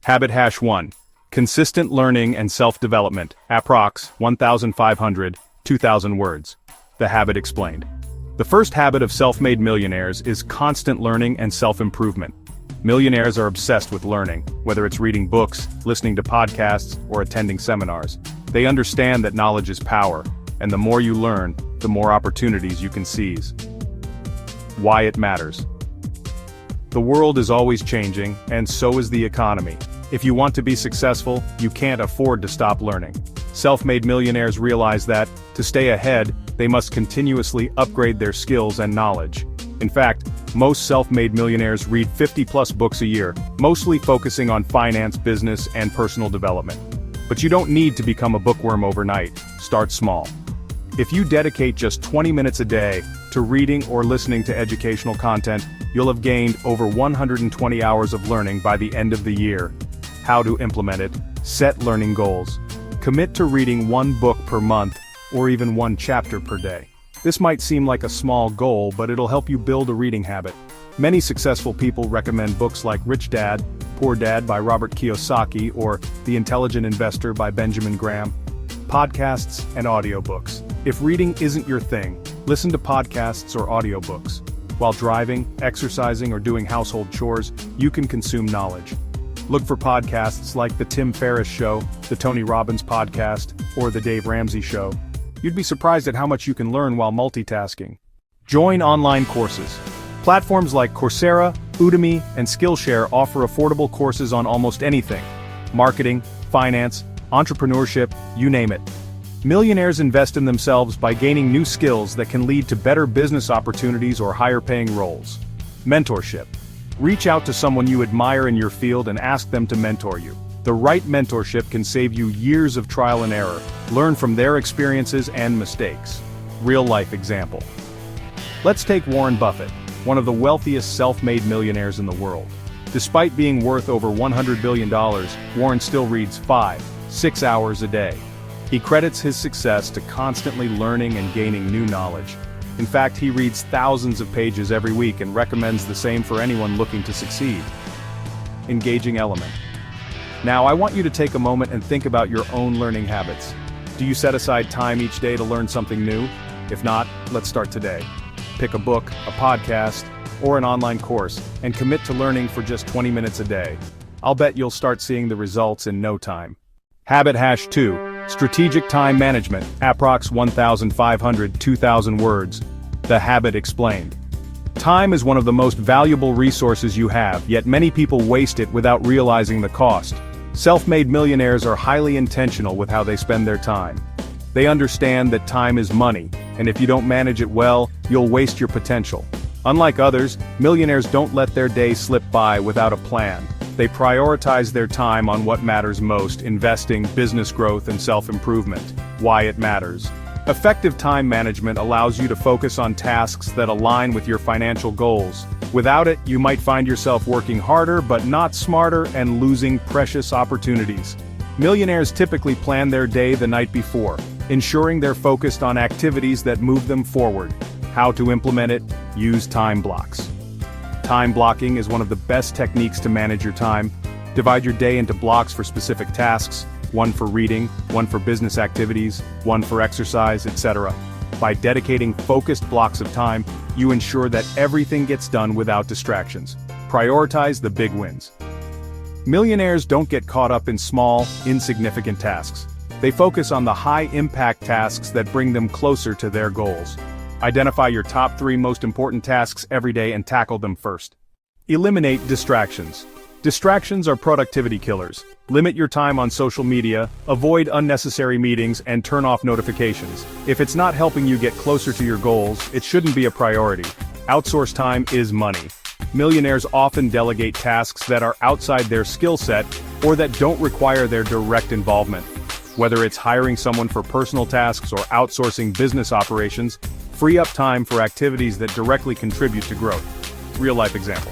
Habit hash 1. Consistent learning and self-development, approx. 1,500, 2,000 words. The habit explained. The first habit of self-made millionaires is constant learning and self-improvement. Millionaires are obsessed with learning, whether it's reading books, listening to podcasts, or attending seminars. They understand that knowledge is power, and the more you learn, the more opportunities you can seize. Why it matters. The world is always changing, and so is the economy. If you want to be successful, you can't afford to stop learning. Self-made millionaires realize that, to stay ahead, they must continuously upgrade their skills and knowledge. In fact, most self-made millionaires read 50-plus books a year, mostly focusing on finance, business, and personal development. But you don't need to become a bookworm overnight. Start small. If you dedicate just 20 minutes a day to reading or listening to educational content, you'll have gained over 120 hours of learning by the end of the year. How to implement it: set learning goals. Commit to reading one book per month, or even one chapter per day. This might seem like a small goal, but it'll help you build a reading habit. Many successful people recommend books like Rich Dad, Poor Dad by Robert Kiyosaki or The Intelligent Investor by Benjamin Graham. Podcasts and audiobooks. If reading isn't your thing, listen to podcasts or audiobooks. While driving, exercising, or doing household chores, you can consume knowledge. Look for podcasts like The Tim Ferriss Show, The Tony Robbins Podcast, or The Dave Ramsey Show. You'd be surprised at how much you can learn while multitasking. Join online courses. Platforms like Coursera, Udemy, and Skillshare offer affordable courses on almost anything: marketing, finance, entrepreneurship, you name it. Millionaires invest in themselves by gaining new skills that can lead to better business opportunities or higher-paying roles. Mentorship. Reach out to someone you admire in your field and ask them to mentor you. The right mentorship can save you years of trial and error. Learn from their experiences and mistakes. Real-life example. Let's take Warren Buffett, one of the wealthiest self-made millionaires in the world. Despite being worth over $100 billion, Warren still reads 5-6 hours a day. He credits his success to constantly learning and gaining new knowledge. In fact, he reads thousands of pages every week and recommends the same for anyone looking to succeed. Engaging element. Now, I want you to take a moment and think about your own learning habits. Do you set aside time each day to learn something new? If not, let's start today. Pick a book, a podcast, or an online course, and commit to learning for just 20 minutes a day. I'll bet you'll start seeing the results in no time. Habit hash 2. Strategic time management, approx. 1,500, 2,000 words. The habit explained. Time is one of the most valuable resources you have, yet many people waste it without realizing the cost. Self-made millionaires are highly intentional with how they spend their time. They understand that time is money, and if you don't manage it well, you'll waste your potential. Unlike others, millionaires don't let their day slip by without a plan. They prioritize their time on what matters most: investing, business growth, and self-improvement. Why it matters. Effective time management allows you to focus on tasks that align with your financial goals. Without it, you might find yourself working harder but not smarter and losing precious opportunities. Millionaires typically plan their day the night before, ensuring they're focused on activities that move them forward. How to implement it? Use time blocks. Time blocking is one of the best techniques to manage your time. Divide your day into blocks for specific tasks, one for reading, one for business activities, one for exercise, etc. By dedicating focused blocks of time, you ensure that everything gets done without distractions. Prioritize the big wins. Millionaires don't get caught up in small, insignificant tasks. They focus on the high-impact tasks that bring them closer to their goals. Identify your top 3 most important tasks every day and tackle them first. Eliminate distractions. Distractions are productivity killers. Limit your time on social media, avoid unnecessary meetings, and turn off notifications. If it's not helping you get closer to your goals, it shouldn't be a priority. Outsource time is money. Millionaires often delegate tasks that are outside their skill set or that don't require their direct involvement. Whether it's hiring someone for personal tasks or outsourcing business operations, free up time for activities that directly contribute to growth. Real-life example.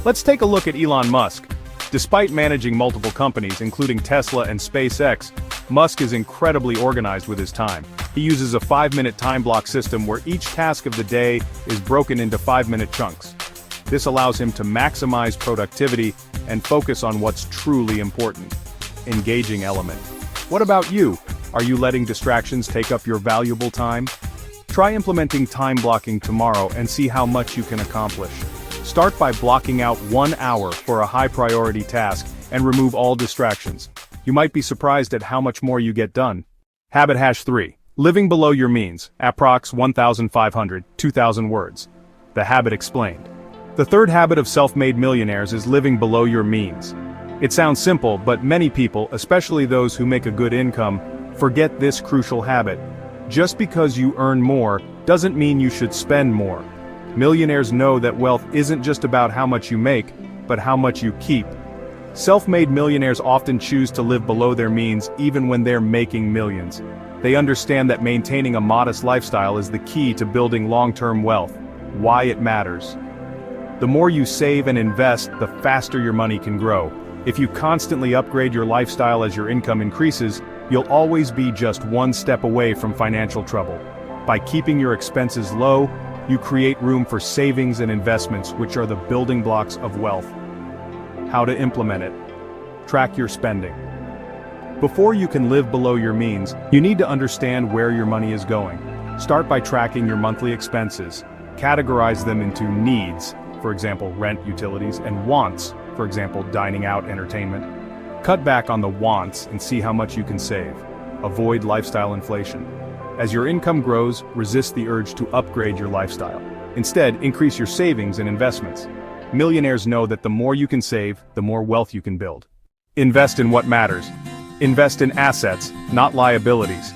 Let's take a look at Elon Musk. Despite managing multiple companies, including Tesla and SpaceX, Musk is incredibly organized with his time. He uses a 5-minute time block system where each task of the day is broken into 5-minute chunks. This allows him to maximize productivity and focus on what's truly important. Engaging element. What about you? Are you letting distractions take up your valuable time? Try implementing time blocking tomorrow and see how much you can accomplish. Start by blocking out 1 hour for a high-priority task and remove all distractions. You might be surprised at how much more you get done. Habit hash 3. Living below your means, approx 1,500, 2,000 words. The habit explained. The third habit of self-made millionaires is living below your means. It sounds simple, but many people, especially those who make a good income, forget this crucial habit. Just because you earn more doesn't mean you should spend more. Millionaires know that wealth isn't just about how much you make, but how much you keep. Self-made millionaires often choose to live below their means even when they're making millions. They understand that maintaining a modest lifestyle is the key to building long-term wealth. Why it matters. The more you save and invest, the faster your money can grow. If you constantly upgrade your lifestyle as your income increases, you'll always be just one step away from financial trouble. By keeping your expenses low, you create room for savings and investments, which are the building blocks of wealth. How to implement it. Track your spending. Before you can live below your means, you need to understand where your money is going. Start by tracking your monthly expenses. Categorize them into needs, for example, rent, utilities, and wants, for example, dining out, entertainment. Cut back on the wants and see how much you can save. Avoid lifestyle inflation. As your income grows, resist the urge to upgrade your lifestyle. Instead, increase your savings and investments. Millionaires know that the more you can save, the more wealth you can build. Invest in what matters. Invest in assets, not liabilities.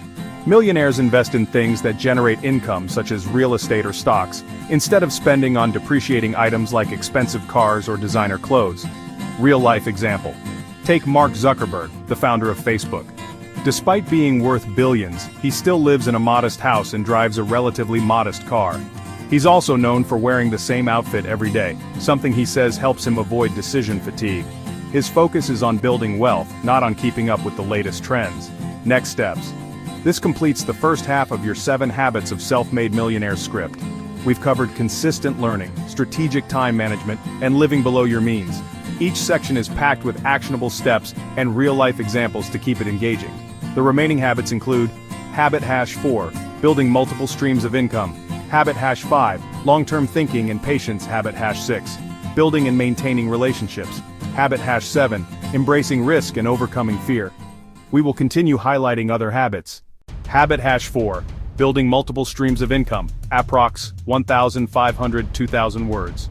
Millionaires invest in things that generate income, such as real estate or stocks, instead of spending on depreciating items like expensive cars or designer clothes. Real-life example. Take Mark Zuckerberg, the founder of Facebook. Despite being worth billions, he still lives in a modest house and drives a relatively modest car. He's also known for wearing the same outfit every day, something he says helps him avoid decision fatigue. His focus is on building wealth, not on keeping up with the latest trends. Next steps. This completes the first half of your 7 Habits of Self-Made Millionaires script. We've covered consistent learning, strategic time management, and living below your means. Each section is packed with actionable steps and real-life examples to keep it engaging. The remaining habits include Habit hash 4, building multiple streams of income. Habit hash 5, long-term thinking and patience. Habit hash 6, building and maintaining relationships. Habit hash 7, embracing risk and overcoming fear. We will continue highlighting other habits. Habit hash 4, building multiple streams of income, approx 1,500, 2,000 words.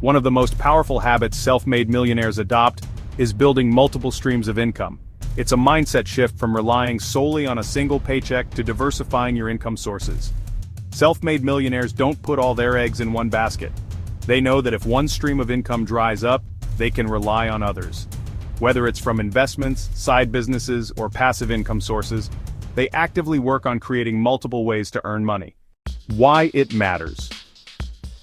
One of the most powerful habits self-made millionaires adopt is building multiple streams of income. It's a mindset shift from relying solely on a single paycheck to diversifying your income sources. Self-made millionaires don't put all their eggs in one basket. They know that if one stream of income dries up, they can rely on others. Whether it's from investments, side businesses, or passive income sources, they actively work on creating multiple ways to earn money. Why it matters.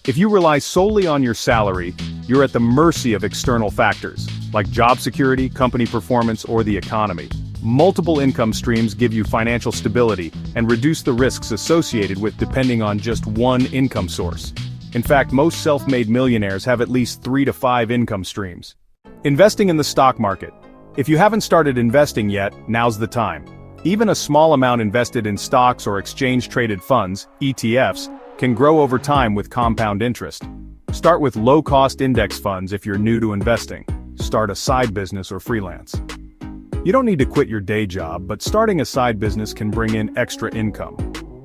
If you rely solely on your salary, you're at the mercy of external factors, like job security, company performance, or the economy. Multiple income streams give you financial stability and reduce the risks associated with depending on just one income source. In fact, most self-made millionaires have at least 3 to 5 income streams. Investing in the stock market. If you haven't started investing yet, now's the time. Even a small amount invested in stocks or exchange-traded funds, ETFs, can grow over time with compound interest. Start with low-cost index funds if you're new to investing. Start a side business or freelance. You don't need to quit your day job, but starting a side business can bring in extra income.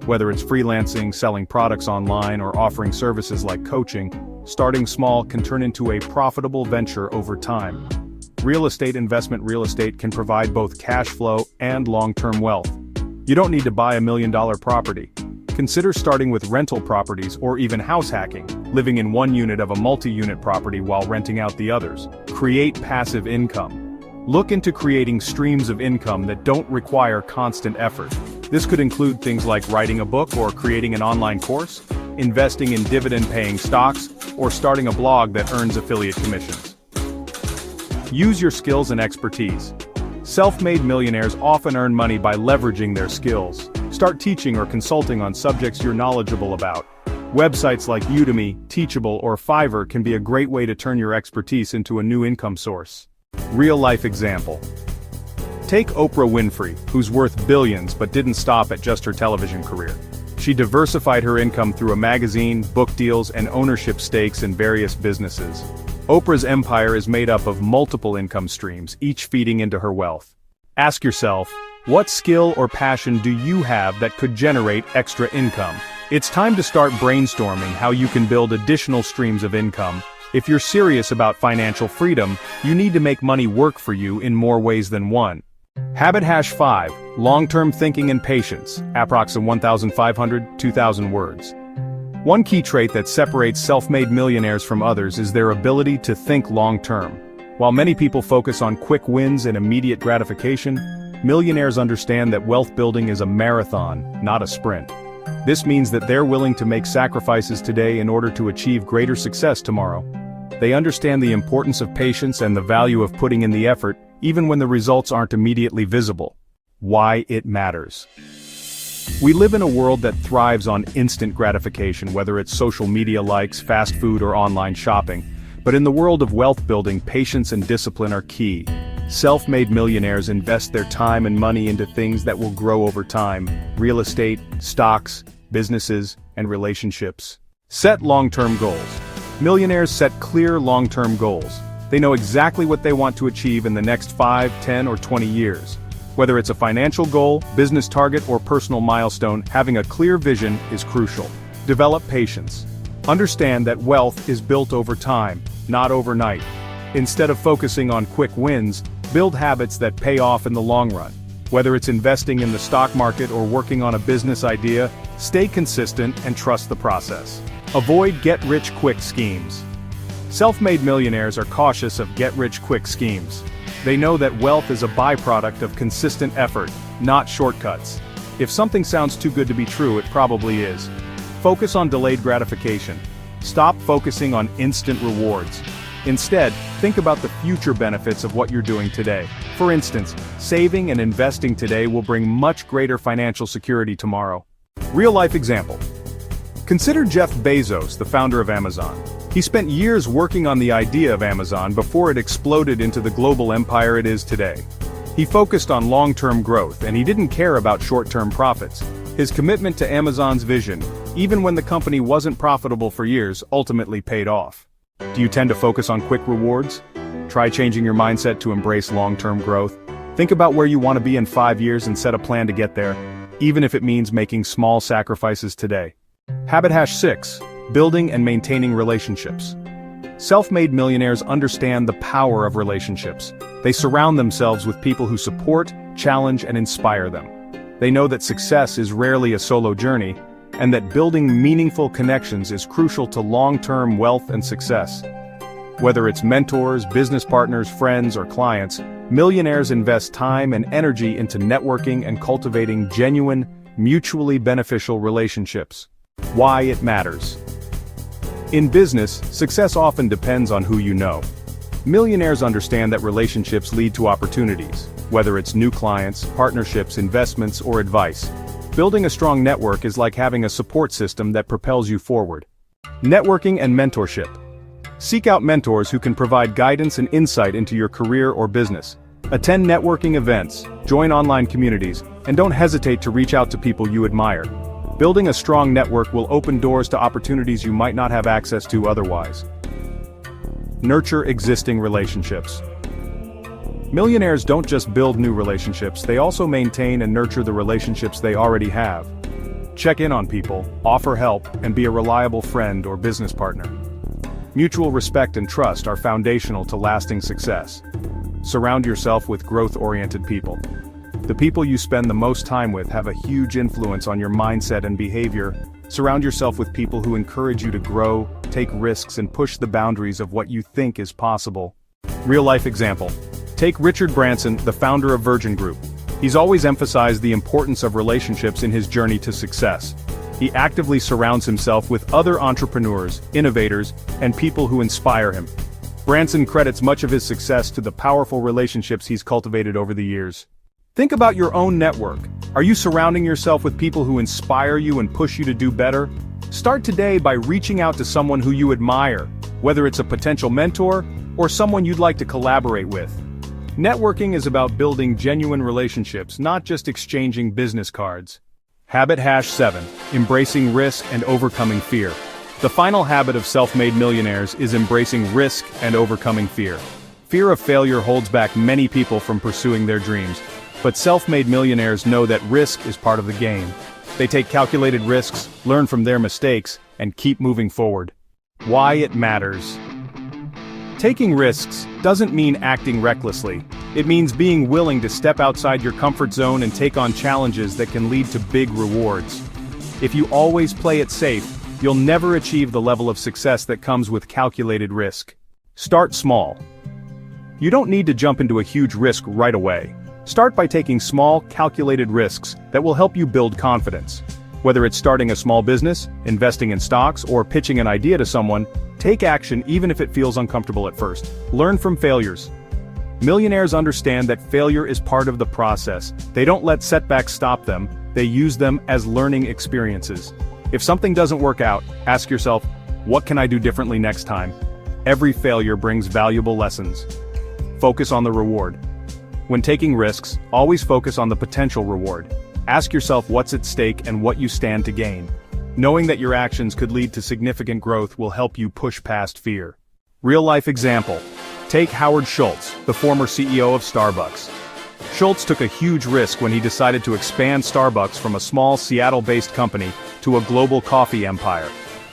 Whether it's freelancing, selling products online, or offering services like coaching, starting small can turn into a profitable venture over time. Real estate investment. Real estate can provide both cash flow and long-term wealth. You don't need to buy $1 million property. Consider starting with rental properties or even house hacking, living in one unit of a multi-unit property while renting out the others. Create passive income. Look into creating streams of income that don't require constant effort. This could include things like writing a book or creating an online course, investing in dividend-paying stocks, or starting a blog that earns affiliate commissions. Use your skills and expertise. Self-made millionaires often earn money by leveraging their skills. Start teaching or consulting on subjects you're knowledgeable about. Websites like Udemy, Teachable, or Fiverr can be a great way to turn your expertise into a new income source. Real-life example. Take Oprah Winfrey, who's worth billions but didn't stop at just her television career. She diversified her income through a magazine, book deals, and ownership stakes in various businesses. Oprah's empire is made up of multiple income streams, each feeding into her wealth. Ask yourself, what skill or passion do you have that could generate extra income? It's time to start brainstorming how you can build additional streams of income. If you're serious about financial freedom, you need to make money work for you in more ways than one. Habit hash 5, long-term thinking and patience, approximately 1,500, 2,000 words. One key trait that separates self-made millionaires from others is their ability to think long-term. While many people focus on quick wins and immediate gratification, millionaires understand that wealth building is a marathon, not a sprint. This means that they're willing to make sacrifices today in order to achieve greater success tomorrow. They understand the importance of patience and the value of putting in the effort, even when the results aren't immediately visible. Why it matters. We live in a world that thrives on instant gratification, whether it's social media likes, fast food, or online shopping. But in the world of wealth building, patience and discipline are key. Self-made millionaires invest their time and money into things that will grow over time: real estate, stocks, businesses, and relationships. Set long-term goals. Millionaires set clear long-term goals. They know exactly what they want to achieve in the next 5, 10, or 20 years. Whether it's a financial goal, business target, or personal milestone, having a clear vision is crucial. Develop patience. Understand that wealth is built over time, not overnight. Instead of focusing on quick wins, build habits that pay off in the long run. Whether it's investing in the stock market or working on a business idea, stay consistent and trust the process. Avoid get-rich-quick schemes. Self-made millionaires are cautious of get-rich-quick schemes. They know that wealth is a byproduct of consistent effort, not shortcuts. If something sounds too good to be true, it probably is. Focus on delayed gratification. Stop focusing on instant rewards. Instead, think about the future benefits of what you're doing today. For instance, saving and investing today will bring much greater financial security tomorrow. Real-life example. Consider Jeff Bezos, the founder of Amazon. He spent years working on the idea of Amazon before it exploded into the global empire it is today. He focused on long-term growth, and he didn't care about short-term profits. His commitment to Amazon's vision, even when the company wasn't profitable for years, ultimately paid off. Do you tend to focus on quick rewards? Try changing your mindset to embrace long-term growth. Think about where you want to be in 5 years and set a plan to get there, even if it means making small sacrifices today. Habit hash 6. Building and maintaining relationships. Self-made millionaires understand the power of relationships. They surround themselves with people who support, challenge, and inspire them. They know that success is rarely a solo journey, and that building meaningful connections is crucial to long-term wealth and success. Whether it's mentors, business partners, friends, or clients, millionaires invest time and energy into networking and cultivating genuine, mutually beneficial relationships. Why it matters. In business, success often depends on who you know. Millionaires understand that relationships lead to opportunities, whether it's new clients, partnerships, investments, or advice. Building a strong network is like having a support system that propels you forward. Networking and mentorship. Seek out mentors who can provide guidance and insight into your career or business. Attend networking events, join online communities, and don't hesitate to reach out to people you admire. Building a strong network will open doors to opportunities you might not have access to otherwise. Nurture existing relationships. Millionaires don't just build new relationships, they also maintain and nurture the relationships they already have. Check in on people, offer help, and be a reliable friend or business partner. Mutual respect and trust are foundational to lasting success. Surround yourself with growth-oriented people. The people you spend the most time with have a huge influence on your mindset and behavior. Surround yourself with people who encourage you to grow, take risks, and push the boundaries of what you think is possible. Real-life example. Take Richard Branson, the founder of Virgin Group. He's always emphasized the importance of relationships in his journey to success. He actively surrounds himself with other entrepreneurs, innovators, and people who inspire him. Branson credits much of his success to the powerful relationships he's cultivated over the years. Think about your own network. Are you surrounding yourself with people who inspire you and push you to do better? Start today by reaching out to someone who you admire, whether it's a potential mentor or someone you'd like to collaborate with. Networking is about building genuine relationships, not just exchanging business cards. Habit #7. Embracing risk and overcoming fear. The final habit of self-made millionaires is embracing risk and overcoming fear. Fear of failure holds back many people from pursuing their dreams, but self-made millionaires know that risk is part of the game. They take calculated risks, learn from their mistakes, and keep moving forward. Why it matters. Taking risks doesn't mean acting recklessly. It means being willing to step outside your comfort zone and take on challenges that can lead to big rewards. If you always play it safe, you'll never achieve the level of success that comes with calculated risk. Start small. You don't need to jump into a huge risk right away. Start by taking small, calculated risks that will help you build confidence. Whether it's starting a small business, investing in stocks, or pitching an idea to someone, take action even if it feels uncomfortable at first. Learn from failures. Millionaires understand that failure is part of the process. They don't let setbacks stop them, they use them as learning experiences. If something doesn't work out, ask yourself, what can I do differently next time? Every failure brings valuable lessons. Focus on the reward. When taking risks, always focus on the potential reward. Ask yourself what's at stake and what you stand to gain. Knowing that your actions could lead to significant growth will help you push past fear. Real-life example. Take Howard Schultz, the former CEO of Starbucks. Schultz took a huge risk when he decided to expand Starbucks from a small Seattle-based company to a global coffee empire.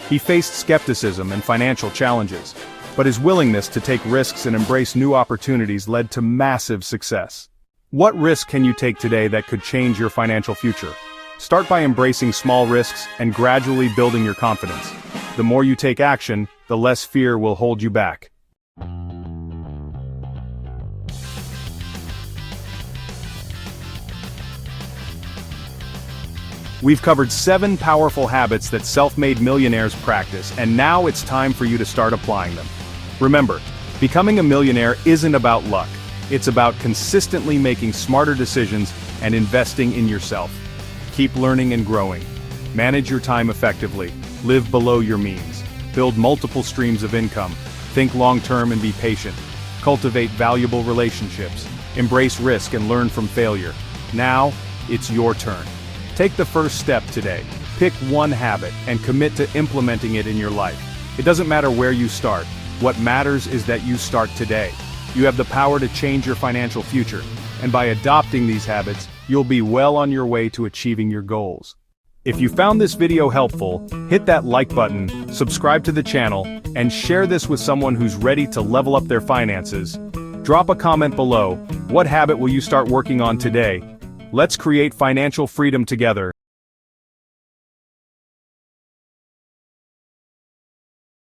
He faced skepticism and financial challenges, but his willingness to take risks and embrace new opportunities led to massive success. What risk can you take today that could change your financial future? Start by embracing small risks and gradually building your confidence. The more you take action, the less fear will hold you back. We've covered 7 powerful habits that self-made millionaires practice, and now it's time for you to start applying them. Remember, becoming a millionaire isn't about luck. It's about consistently making smarter decisions and investing in yourself. Keep learning and growing. Manage your time effectively. Live below your means. Build multiple streams of income. Think long-term and be patient. Cultivate valuable relationships. Embrace risk and learn from failure. Now, it's your turn. Take the first step today. Pick one habit and commit to implementing it in your life. It doesn't matter where you start. What matters is that you start today. You have the power to change your financial future, and by adopting these habits, you'll be well on your way to achieving your goals. If you found this video helpful, hit that like button, subscribe to the channel, and share this with someone who's ready to level up their finances. Drop a comment below. What habit will you start working on today? Let's create financial freedom together.